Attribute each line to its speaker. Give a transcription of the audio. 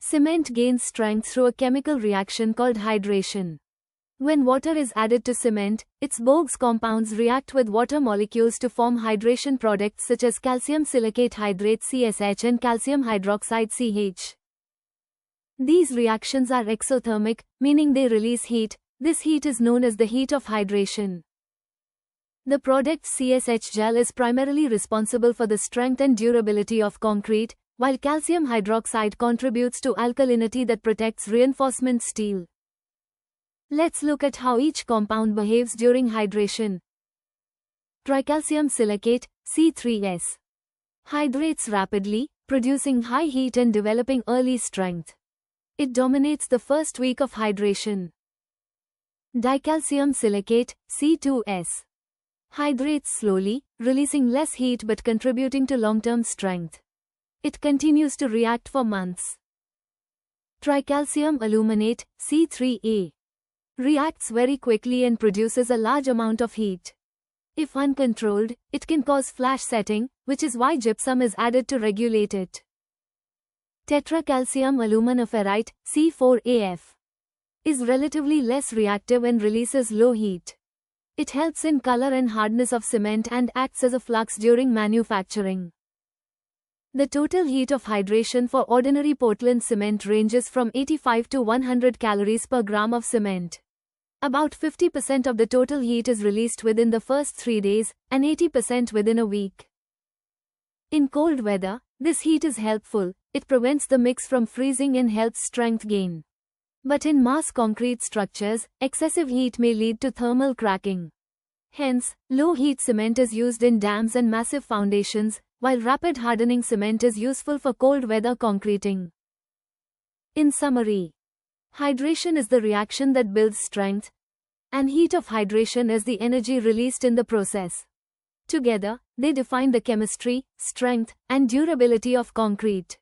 Speaker 1: Cement gains strength through a chemical reaction called hydration. When water is added to cement, its Bogues compounds react with water molecules to form hydration products such as calcium silicate hydrate CSH and calcium hydroxide CH. These reactions are exothermic, meaning they release heat. This heat is known as the heat of hydration. The product CSH gel is primarily responsible for the strength and durability of concrete, while calcium hydroxide contributes to alkalinity that protects reinforcement steel. Let's look at how each compound behaves during hydration. Tricalcium silicate, C3S. Hydrates rapidly, producing high heat and developing early strength. It dominates the first week of hydration. Dicalcium silicate, C2S. Hydrates slowly, releasing less heat but contributing to long-term strength. It continues to react for months. Tricalcium aluminate, C3A. Reacts very quickly and produces a large amount of heat. If uncontrolled, it can cause flash setting, which is why gypsum is added to regulate it. Tetracalcium aluminiferrite, C4AF. Is relatively less reactive and releases low heat. It helps in color and hardness of cement and acts as a flux during manufacturing. The total heat of hydration for ordinary Portland cement ranges from 85 to 100 calories per gram of cement. About 50% of the total heat is released within the first 3 days, and 80% within a week. In cold weather, this heat is helpful. It prevents the mix from freezing and helps strength gain. But in mass concrete structures, excessive heat may lead to thermal cracking. Hence, low-heat cement is used in dams and massive foundations, while rapid hardening cement is useful for cold weather concreting. In summary, hydration is the reaction that builds strength, and heat of hydration is the energy released in the process. Together, they define the chemistry, strength, and durability of concrete.